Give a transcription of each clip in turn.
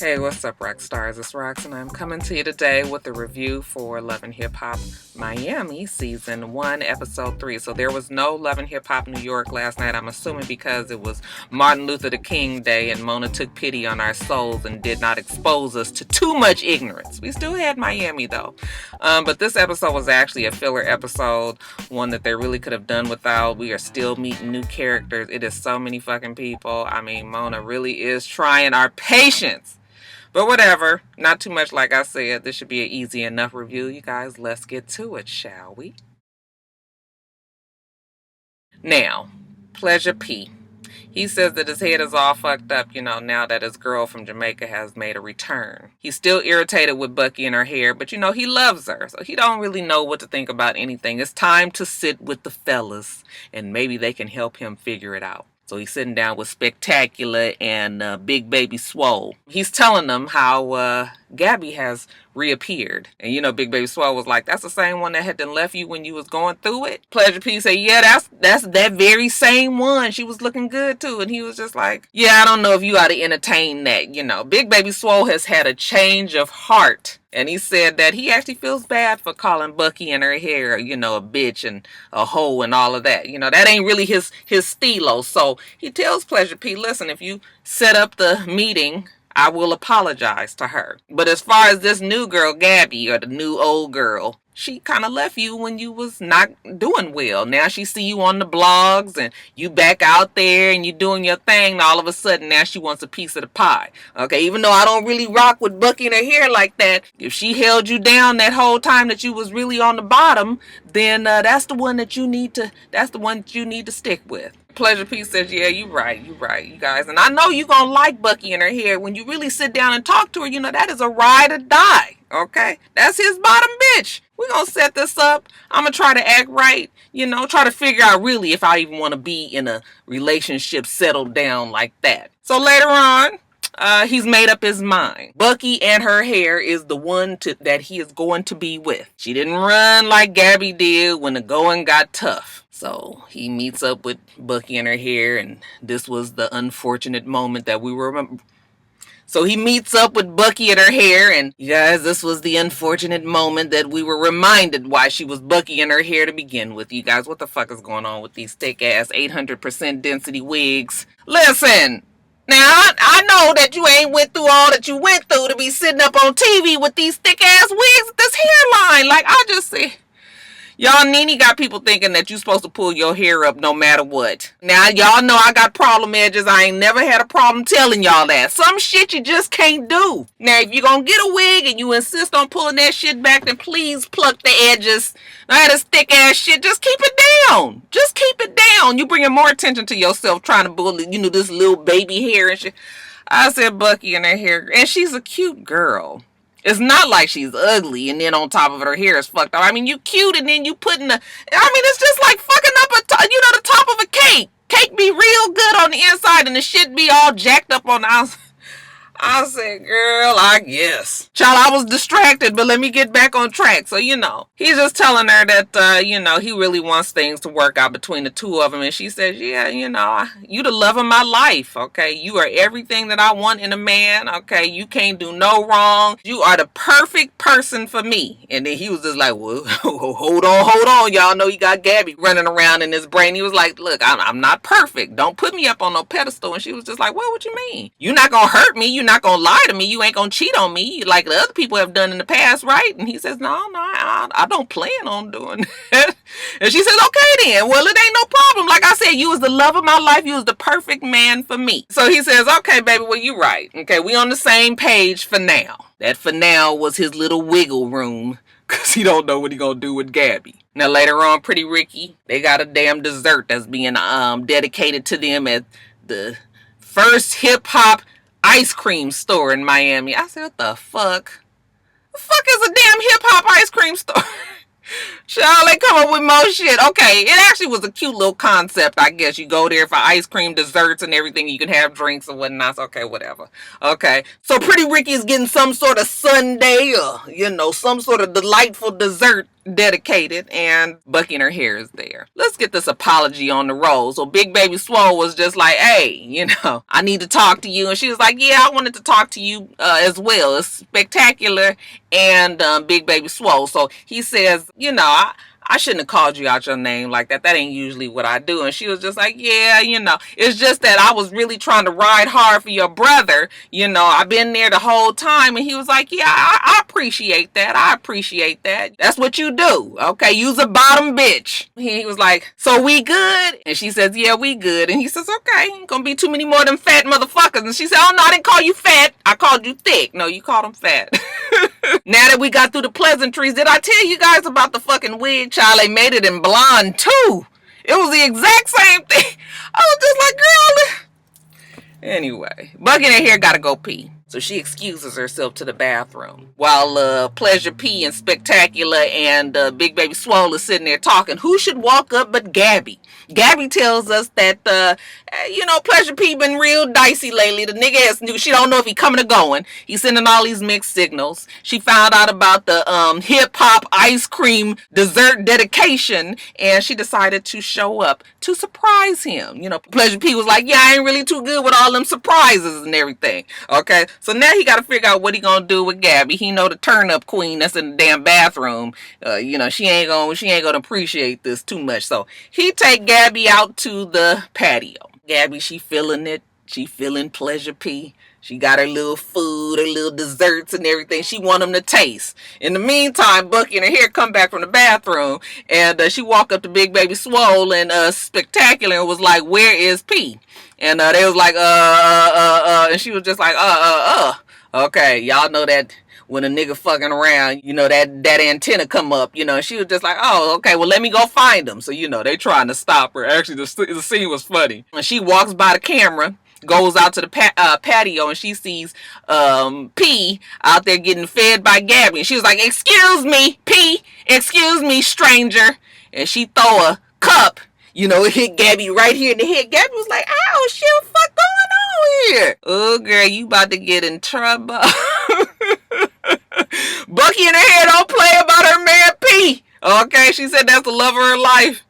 Hey, what's up, rock stars? It's Rox, and I'm coming to you today with a review for Love and Hip Hop Miami Season 1, Episode 3. So there was no Love and Hip Hop New York last night, I'm assuming because it was Martin Luther King Day and Mona took pity on our souls and did not expose us to too much ignorance. We still had Miami, though. But this episode was actually a filler episode, one that they really could have done without. We are still meeting new characters. It is so many fucking people. I mean, Mona really is trying our patience. But whatever, not too much like I said. This should be an easy enough review. You guys, let's get to it, shall we? Now, Pleasure P. He says that his head is all fucked up, now that his girl from Jamaica has made a return. He's still irritated with Bucky and her hair, but he loves her, so he don't really know what to think about anything. It's time to sit with the fellas, and maybe they can help him figure it out. So he's sitting down with Spectacular and Big Baby Swole. He's telling them how Gabby has reappeared. And Big Baby Swole was like, that's the same one that had done left you when you was going through it? Pleasure P said, yeah, that's that very same one. She was looking good too. And he was just like, yeah, I don't know if you ought to entertain that. Big Baby Swole has had a change of heart. And he said that he actually feels bad for calling Bucky and her hair, a bitch and a hoe and all of that. That ain't really his stilo. So he tells Pleasure P, listen, if you set up the meeting, I will apologize to her. But as far as this new girl, Gabby, or the new old girl, she kind of left you when you was not doing well. Now she see you on the blogs and you back out there and you doing your thing. And all of a sudden now she wants a piece of the pie. Okay, even though I don't really rock with Bucky and her hair like that, if she held you down that whole time that you was really on the bottom, then that's the one that you need to stick with. Pleasure P says, yeah, you right, you guys. And I know you gonna like Bucky and her hair. When you really sit down and talk to her, that is a ride or die, okay? That's his bottom bitch. We're gonna set this up. I'm gonna try to act right, try to figure out really if I even want to be in a relationship settled down like that. So later on, he's made up his mind. Bucky and her hair is the one that he is going to be with. She didn't run like Gabby did when the going got tough. So he meets up with Bucky and her hair, and this was the unfortunate moment that we remember. So he meets up with Bucky and her hair, and you guys, this was the unfortunate moment that we were reminded why she was Bucky and her hair to begin with. You guys, what the fuck is going on with these thick-ass 800% density wigs? Listen! Now, I know that you ain't went through all that you went through to be sitting up on TV with these thick-ass wigs, this hairline. Like, I just say... Y'all, Nene got people thinking that you're supposed to pull your hair up no matter what. Now, y'all know I got problem edges. I ain't never had a problem telling y'all that. Some shit you just can't do. Now, if you're gonna get a wig and you insist on pulling that shit back, then please pluck the edges. Now, this thick ass shit, just keep it down. Just keep it down. You bringing more attention to yourself trying to bully, this little baby hair and shit. I said Bucky and her hair. And she's a cute girl. It's not like she's ugly and then on top of it her hair is fucked up. I mean, you cute and then you putting it's just like fucking up the top of a cake. Cake be real good on the inside and the shit be all jacked up on the outside. I said, girl, I guess. Child, I was distracted, but let me get back on track. So, he's just telling her that, he really wants things to work out between the two of them. And she says, yeah, you the love of my life, okay? You are everything that I want in a man, okay? You can't do no wrong. You are the perfect person for me. And then he was just like, well, hold on. Y'all know you got Gabby running around in his brain. He was like, look, I'm not perfect. Don't put me up on no pedestal. And she was just like, well, what you mean? You're not going to hurt me. You're not gonna lie to me. You ain't gonna cheat on me like the other people have done in the past, right? And he says, no, I don't plan on doing that. And she says, okay then. Well, it ain't no problem. Like I said, you was the love of my life. You was the perfect man for me. So he says, okay, baby, well, you right. Okay, we on the same page for now. That for now was his little wiggle room because he don't know what he gonna do with Gabby. Now, later on, Pretty Ricky, they got a damn dessert that's being dedicated to them at the first hip-hop ice cream store in Miami. I said, what the fuck? The fuck is a damn hip-hop ice cream store? Child, they come up with more shit. Okay, it actually was a cute little concept, I guess. You go there for ice cream, desserts, and everything. You can have drinks and whatnot. Okay, whatever. Okay, so Pretty Ricky is getting some sort of sundae or, some sort of delightful dessert dedicated, and Bucky and her hair is there. Let's get this apology on the roll. So Big Baby Swole was just like, hey, I need to talk to you. And she was like, yeah, I wanted to talk to you as well. It's Spectacular and Big Baby Swole. So he says, I shouldn't have called you out your name like that. That ain't usually what I do. And she was just like, yeah, it's just that I was really trying to ride hard for your brother. I've been there the whole time. And he was like, yeah, I appreciate that. I appreciate that. That's what you do. Okay, you's a bottom bitch. He was like, so we good? And she says, yeah, we good. And he says, okay, ain't gonna be too many more of them fat motherfuckers. And she said, oh, no, I didn't call you fat. I called you thick. No, you called him fat. Now that we got through the pleasantries, did I tell you guys about the fucking wig, child? They made it in blonde too. It was the exact same thing. I was just like, girl. Anyway, Bucky and her hair gotta go pee. So she excuses herself to the bathroom. While Pleasure P and Spectacular and Big Baby Swole is sitting there talking. Who should walk up but Gabby? Gabby tells us that, Pleasure P been real dicey lately. The nigga she don't know if he coming or going. He's sending all these mixed signals. She found out about the hip-hop ice cream dessert dedication, and she decided to show up to surprise him. Pleasure P was like, yeah, I ain't really too good with all them surprises and everything. Okay, so now he got to figure out what he gonna do with Gabby. He know the turn-up queen that's in the damn bathroom. She ain't gonna appreciate this too much. So he take Gabby out to the patio. Gabby, she feeling it. She feeling Pleasure P. She got her little food, her little desserts and everything. She want them to taste. In the meantime, Bucky and her hair come back from the bathroom, and she walk up to Big Baby Swole and Spectacular and was like, where is P? And they was like, and she was just like, okay, y'all know that when a nigga fucking around, that antenna come up, she was just like, oh, okay, well, let me go find him. So, they trying to stop her. Actually, the scene was funny. And she walks by the camera, goes out to the patio, and she sees P out there getting fed by Gabby. And she was like, excuse me, P, excuse me, stranger. And she throw a cup, it hit Gabby right here in the head. Gabby was like, ow, shit, what the fuck going on here? Oh, girl, you about to get in trouble. Bucky and her hair don't play about her man P. Okay, she said that's the love of her life.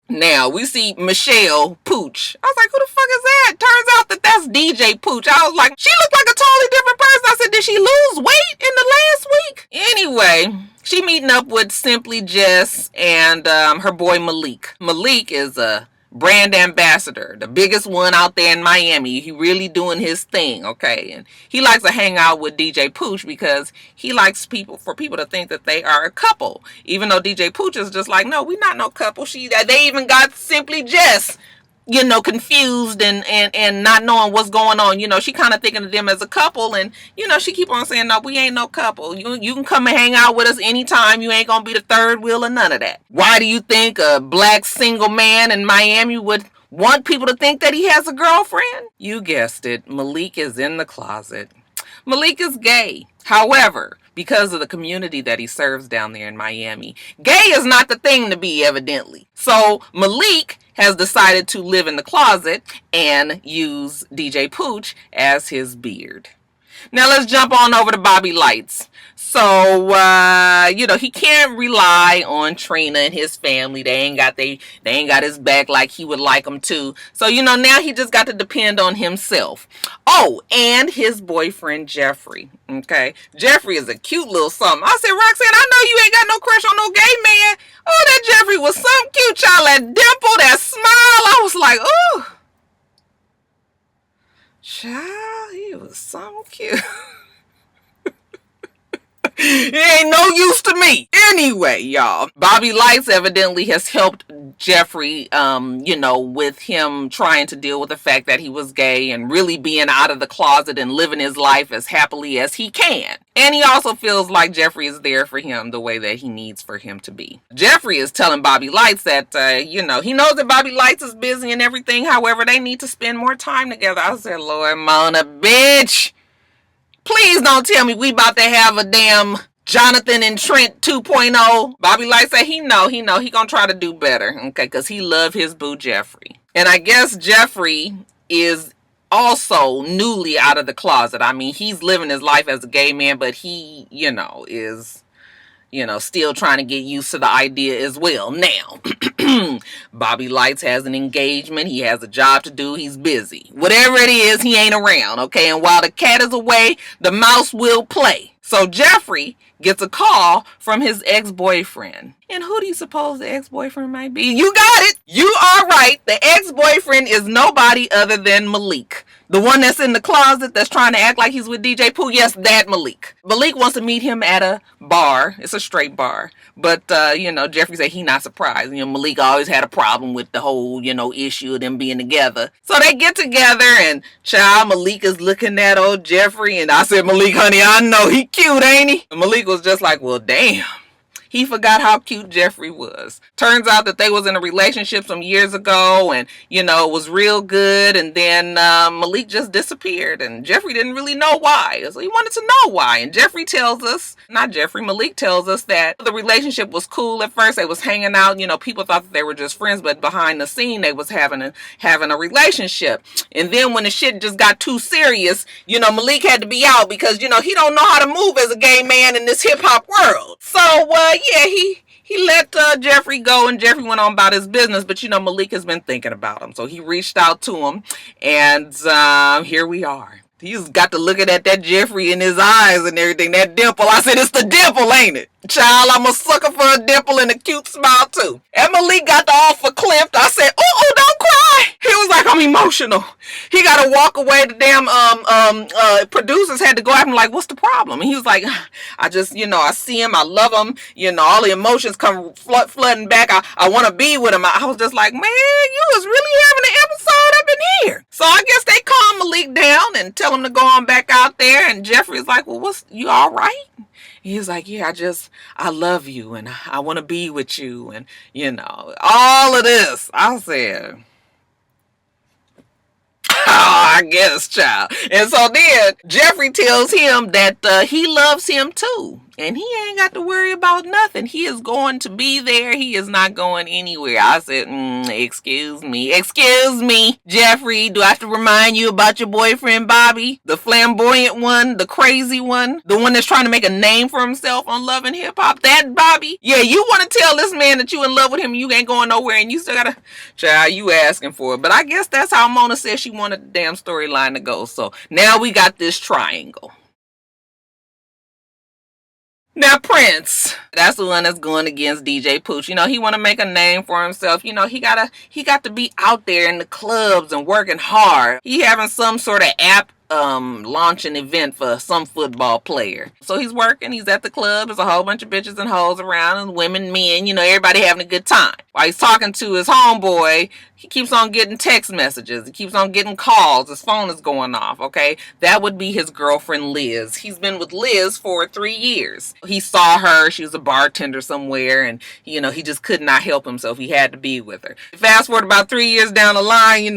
Now, we see Michelle Pooch. I was like, who the fuck is that? Turns out that that's DJ Pooch. I was like, she looked like a totally different person. I said, did she lose weight in the last week? Anyway, she meeting up with Simply Jess and her boy Malik. Malik is a brand ambassador, the biggest one out there in Miami. He really doing his thing, okay? And he likes to hang out with DJ Pooch because he likes people to think that they are a couple. Even though DJ Pooch is just like, no, we not no couple. They even got Simply Jess, confused and not knowing what's going on. She kind of thinking of them as a couple, and she keep on saying, no, we ain't no couple. You can come and hang out with us anytime. You ain't gonna be the third wheel or none of that. Why do you think a black single man in Miami would want people to think that he has a girlfriend? You guessed it, Malik is in the closet. Malik is gay. However, because of the community that he serves down there in Miami, gay is not the thing to be, evidently. So Malik has decided to live in the closet and use DJ Pooch as his beard. Now let's jump on over to Bobby Lights. So, he can't rely on Trina and his family. They ain't got his back like he would like them to. So, now he just got to depend on himself. Oh, and his boyfriend, Jeffrey. Okay. Jeffrey is a cute little something. I said, Roxanne, I know you ain't got no crush on no gay man. Oh, that Jeffrey was something cute, child. That dimple, that smile. I was like, oh. Child, he was something cute. It ain't no use to me. Anyway, y'all, Bobby Lights evidently has helped Jeffrey, with him trying to deal with the fact that he was gay and really being out of the closet and living his life as happily as he can. And he also feels like Jeffrey is there for him the way that he needs for him to be. Jeffrey is telling Bobby Lights that, he knows that Bobby Lights is busy and everything. However, they need to spend more time together. I said, Lord, Mona, bitch. Please don't tell me we about to have a damn Jonathan and Trent 2.0. Bobby Light said he know. He gonna try to do better, okay, because he love his boo Jeffrey. And I guess Jeffrey is also newly out of the closet. I mean, he's living his life as a gay man, but he, is still trying to get used to the idea as well. Now, Bobby Lights has an engagement. He has a job to do. He's busy. Whatever it is, he ain't around, okay? And while the cat is away, the mouse will play. So Jeffrey gets a call from his ex-boyfriend. And who do you suppose the ex-boyfriend might be? You got it! You are right. The ex-boyfriend is nobody other than Malik. The one that's in the closet that's trying to act like he's with DJ Pooh. Yes, that Malik. Malik wants to meet him at a bar. It's a straight bar. But, Jeffrey said he not surprised. Malik always had a problem with the whole, issue of them being together. So they get together and Malik is looking at old Jeffrey. And I said, Malik, honey, I know he cute, ain't he? And Malik was just like, well, damn. He forgot how cute Jeffrey was. Turns out that they was in a relationship some years ago and, it was real good. And then Malik just disappeared and Jeffrey didn't really know why. So he wanted to know why. And Malik tells us that the relationship was cool at first. They was hanging out. People thought that they were just friends, but behind the scene, they was having a relationship. And then when the shit just got too serious, Malik had to be out because, he don't know how to move as a gay man in this hip hop world. So, he let Jeffrey go and Jeffrey went on about his business. But, Malik has been thinking about him. So he reached out to him and here we are. He's got to looking at that Jeffrey in his eyes and everything. That dimple. I said, it's the dimple, ain't it? Child, I'm a sucker for a dimple and a cute smile, too. And Malik got the offer clipped. I said, oh, don't cry. He was like, I'm emotional. He got to walk away. The damn producers had to go after him like, what's the problem? And he was like, I just, I see him. I love him. All the emotions come flooding back. I want to be with him. I was just like, man, you was really having an episode up in here. So I guess they calm Malik down and tell him to go on back out there. And Jeffrey's like, well, you all right? He's like, yeah, I love you and I want to be with you. And, all of this. I said, I guess, child. And so then Jeffrey tells him that he loves him too. And he ain't got to worry about nothing. He is going to be there. He is not going anywhere. I said, excuse me, Jeffrey. Do I have to remind you about your boyfriend, Bobby? The flamboyant one, the crazy one, the one that's trying to make a name for himself on Love and Hip Hop. That Bobby? Yeah, you want to tell this man that you in love with him and you ain't going nowhere and you still gotta, child, you asking for it. But I guess that's how Mona said she wanted the damn storyline to go. So now we got this triangle. Now Prince, that's the one that's going against DJ Pooch. He want to make a name for himself. He got to be out there in the clubs and working hard. He having some sort of app launch an event for some football player. So he's working, he's at the club, there's a whole bunch of bitches and hoes around and women, men, everybody having a good time. While he's talking to his homeboy, he keeps on getting text messages. He keeps on getting calls. His phone is going off, okay? That would be his girlfriend, Liz. He's been with Liz for 3 years. He saw her. She was a bartender somewhere, and, he just could not help himself. He had to be with her. Fast forward about 3 years down the line,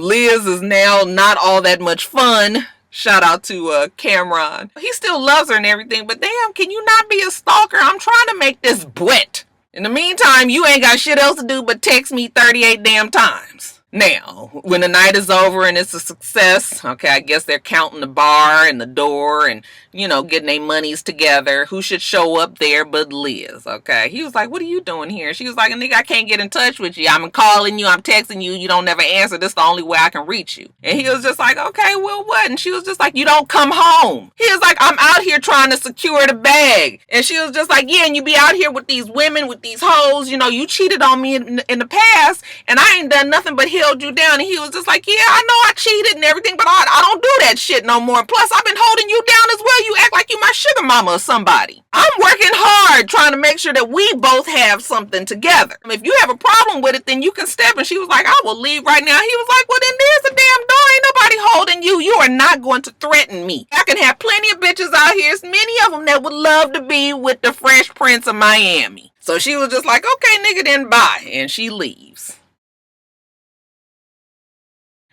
Liz is now not all that much fun. Shout out to Cameron. He still loves her and everything, but damn, can you not be a stalker? I'm trying to make this wet. In the meantime, you ain't got shit else to do but text me 38 damn times. Now, when the night is over and it's a success, okay, I guess they're counting the bar and the door and, getting their monies together. Who should show up there but Liz, okay? He was like, what are you doing here? She was like, nigga, I can't get in touch with you. I'm calling you, I'm texting you, you don't never answer. This is the only way I can reach you. And he was just like, okay, well, what? And she was just like, you don't come home. He was like, I'm out here trying to secure the bag. And she was just like, yeah, and you be out here with these women, with these hoes, you cheated on me in the past, and I ain't done nothing but held you down. And he was just like, yeah, I know I cheated and everything, but I don't do that shit no more. Plus, I've been holding you down as well. You act like you my sugar mama or somebody. I'm working hard trying to make sure that we both have something together. If you have a problem with it, then you can step. And she was like, I will leave right now. He was like, well, then there's a damn door. Ain't nobody holding you. You are not going to threaten me. I can have plenty of bitches out here. There's many of them that would love to be with the Fresh Prince of Miami. So she was just like, okay, nigga, then bye. And she leaves.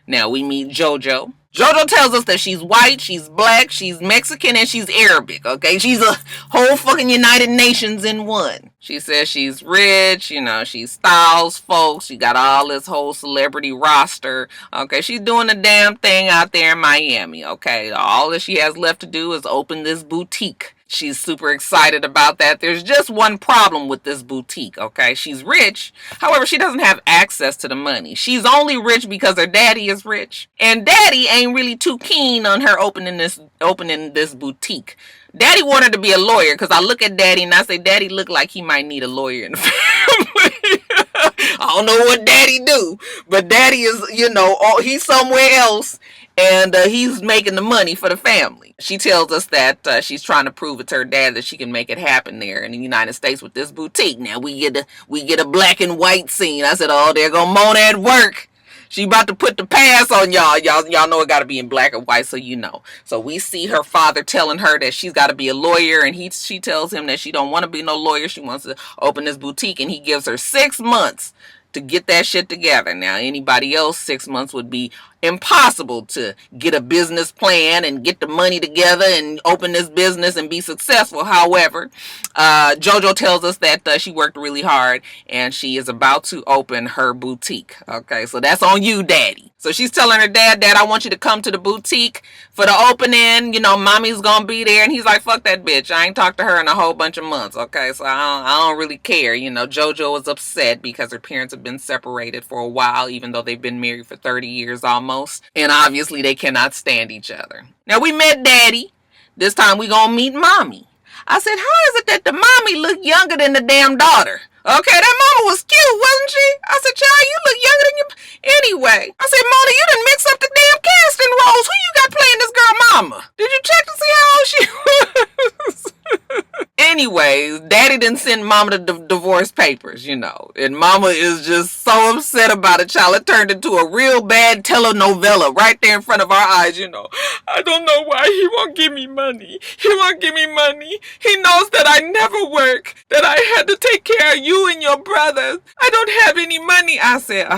Now we meet JoJo. JoJo tells us that she's white, she's black, she's Mexican, and she's Arabic, okay? She's a whole fucking United Nations in one. She says she's rich, you know, she styles folks, she got all this whole celebrity roster, okay? She's doing a damn thing out there in Miami, okay? All that she has left to do is open this boutique. She's super excited about that. There's just one problem with this boutique, okay? She's rich. However, she doesn't have access to the money. She's only rich because her daddy is rich. And daddy ain't really too keen on her opening this boutique. Daddy wanted to be a lawyer because I look at daddy and I say, daddy look like he might need a lawyer in the family. I don't know what daddy do, but daddy is, you know, he's somewhere else. And he's making the money for the family. She tells us that she's trying to prove it to her dad that she can make it happen there in the United States with this boutique. Now we get a black and white scene. I said, oh, there go Mona at work. She about to put the pass on y'all. Y'all know it got to be in black and white, so you know. So we see her father telling her that she's got to be a lawyer, and she tells him that she don't want to be no lawyer. She wants to open this boutique, and he gives her 6 months to get that shit together. Now, anybody else, 6 months would be impossible to get a business plan and get the money together and open this business and be successful. However, JoJo tells us that she worked really hard and she is about to open her boutique. Okay, so that's on you, daddy. So she's telling her dad, I want you to come to the boutique for the opening. You know, mommy's gonna be there. And he's like, fuck that bitch. I ain't talked to her in a whole bunch of months. Okay, so I don't really care. You know, JoJo is upset because her parents have been separated for a while, even though they've been married for 30 years almost. And obviously they cannot stand each other. Now we met daddy. This time we gonna meet mommy. I said, how is it that the mommy look younger than the damn daughter? Okay, that mama was cute, wasn't she? I said, child, you look younger than you. Anyway, I said, Mona, you done mix up the damn casting roles. Who you got playing this girl mama? Did you check to see how old she was? Anyways, daddy didn't send mama the divorce papers, you know. And mama is just so upset about it, child. It turned into a real bad telenovela right there in front of our eyes, you know. I don't know why he won't give me money. He won't give me money. He knows that I never work, that I had to take care of you and your brothers. I don't have any money. I said,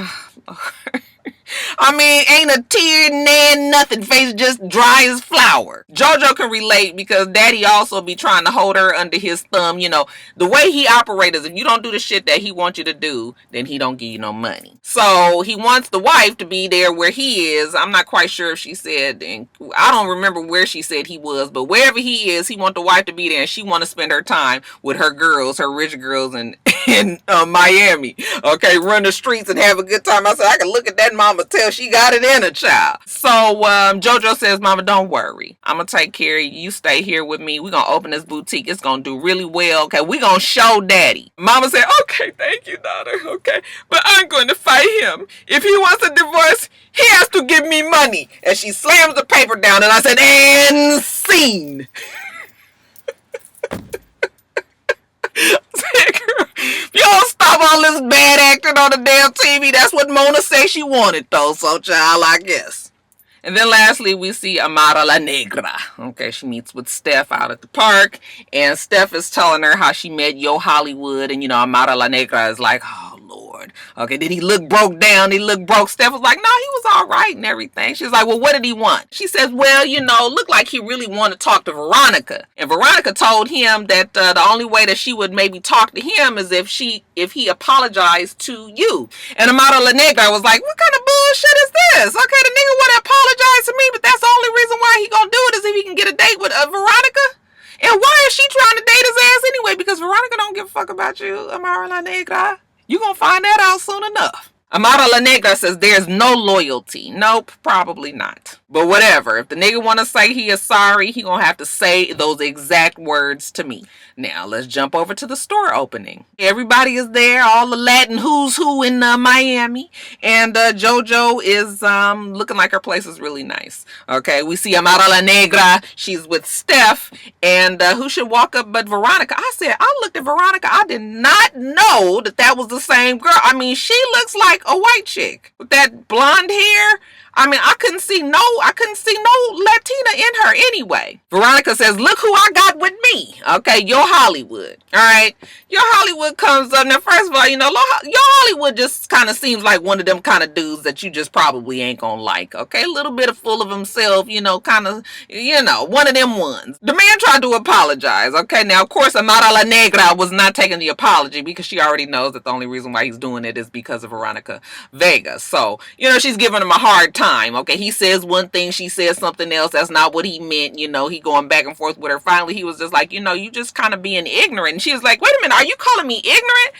I mean, ain't a tear, nan, nothing. Face just dry as flour. JoJo can relate because daddy also be trying to hold her under his thumb. You know, the way he operates is if you don't do the shit that he wants you to do, then he don't give you no money. So he wants the wife to be there where he is. I'm not quite sure if she said, and I don't remember where she said he was, but wherever he is, he wants the wife to be there and she want to spend her time with her girls, her rich girls in Miami. Okay, run the streets and have a good time. I said, I can look at that mama, tell she got it in her, child. So JoJo says, mama, don't worry. I'm going to take care of you. You stay here with me. We're going to open this boutique. It's going to do really well. Okay, we're going to show daddy. Mama said, okay, thank you, daughter. Okay, but I'm going to fight him. If he wants a divorce, he has to give me money. And she slams the paper down and I said, and scene. You don't stop all this bad acting on the damn TV. That's what Mona said she wanted, though. So, child, I guess. And then lastly, we see Amara La Negra. Okay, she meets with Steph out at the park. And Steph is telling her how she met Yo Hollywood. And, you know, Amara La Negra is like, oh, Lord. Okay, did he look broke down? He looked broke. Steph was like, no, he was all right and everything. She's like, well, what did he want? She says, well, you know, looked like he really wanted to talk to Veronica. And Veronica told him that the only way that she would maybe talk to him is if he apologized to you. And Amara La Negra was like, what kind of bullshit is this? Okay, the nigga want to apologize to me, but that's the only reason why he gonna do it is if he can get a date with Veronica. And why is she trying to date his ass anyway? Because Veronica don't give a fuck about you, Amara La Negra. You gonna find that out soon enough. Amara La Negra says there's no loyalty. Nope, probably not. But whatever. If the nigga want to say he is sorry, he gonna have to say those exact words to me. Now, let's jump over to the store opening. Everybody is there, all the Latin who's who in Miami. And JoJo is looking like her place is really nice. Okay, we see Amara La Negra. She's with Steph. And who should walk up but Veronica? I said, I looked at Veronica. I did not know that was the same girl. I mean, she looks like a white chick with that blonde hair. I mean, I couldn't see no Latina in her anyway. Veronica says, look who I got with me. Okay, your Hollywood. All right. Your Hollywood comes up. Now, first of all, you know, your Hollywood just kind of seems like one of them kind of dudes that you just probably ain't gonna like. Okay, a little bit of full of himself, you know, kind of, you know, one of them ones. The man tried to apologize. Okay, now, of course, Amara La Negra was not taking the apology because she already knows that the only reason why he's doing it is because of Veronica Vega. So, you know, she's giving him a hard time. Okay, he says one thing, she says something else. That's not what he meant. You know, he going back and forth with her. Finally, he was just like, you know, you just kind of being ignorant. And she was like, wait a minute, are you calling me ignorant?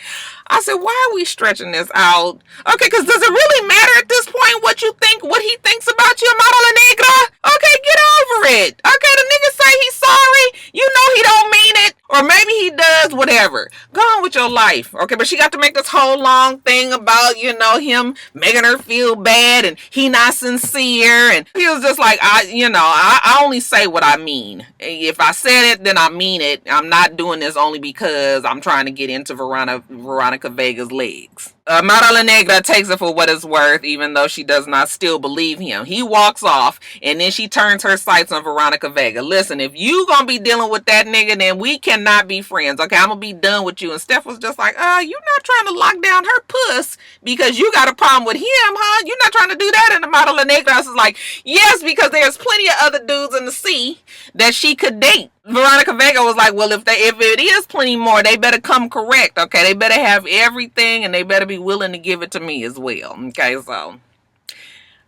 I said, why are we stretching this out? Okay, because does it really matter at this point what you think, what he thinks about you, Amara La Negra? Okay, get over it. Okay, the nigga say he's sorry. You know he don't mean it. Or maybe he does, whatever. Go on with your life. Okay, but she got to make this whole long thing about, you know, him making her feel bad and he not sincere. And he was just like, I only say what I mean. If I said it, then I mean it. I'm not doing this only because I'm trying to get into Veronica Vega's legs. Amara La Negra takes it for what it's worth, even though she does not still believe him. He walks off, and then she turns her sights on Veronica Vega. Listen, if you gonna be dealing with that nigga, then we cannot be friends. Okay, I'm gonna be done with you. And Steph was just like, you're not trying to lock down her puss because you got a problem with him, huh? You're not trying to do that. And Amara La Negra is like, yes, because there's plenty of other dudes in the sea that she could date. Veronica Vega was like, well, if it is plenty more, they better come correct, okay? They better have everything, and they better be willing to give it to me as well, okay? So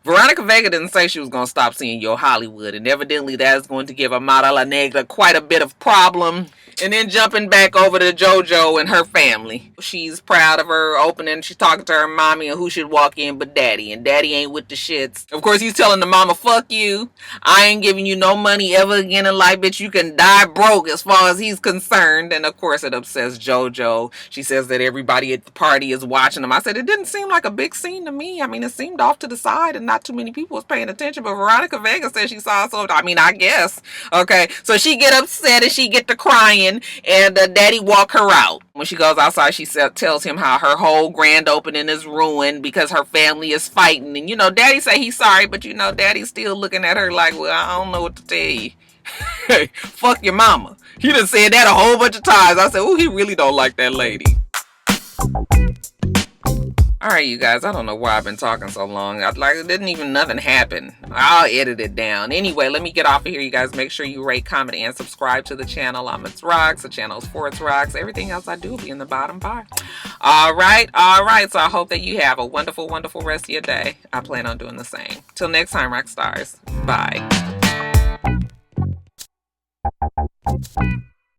Veronica Vega didn't say she was going to stop seeing Yo Hollywood, and evidently that is going to give Amara La Negra quite a bit of problem. And then jumping back over to JoJo and her family. She's proud of her opening. She's talking to her mommy and who should walk in but daddy. And daddy ain't with the shits. Of course, he's telling the mama, fuck you. I ain't giving you no money ever again in life, bitch. You can die broke as far as he's concerned. And of course, it upsets JoJo. She says that everybody at the party is watching them. I said, it didn't seem like a big scene to me. I mean, it seemed off to the side and not too many people was paying attention. But Veronica Vega said she saw so. I mean, I guess. Okay, so she get upset and she get to crying. And daddy walk her out. When she goes outside, she tells him how her whole grand opening is ruined because her family is fighting. And, you know, daddy say he's sorry, but, you know, daddy's still looking at her like, well, I don't know what to tell you. Hey, fuck your mama. He done said that a whole bunch of times. I said, oh, he really don't like that lady. Alright, you guys, I don't know why I've been talking so long. Nothing happen. I'll edit it down. Anyway, let me get off of here, you guys. Make sure you rate, comment, and subscribe to the channel. I'm itsrox. The channel is for itsrox. Everything else I do will be in the bottom bar. Alright. So I hope that you have a wonderful, wonderful rest of your day. I plan on doing the same. Till next time, rock stars. Bye.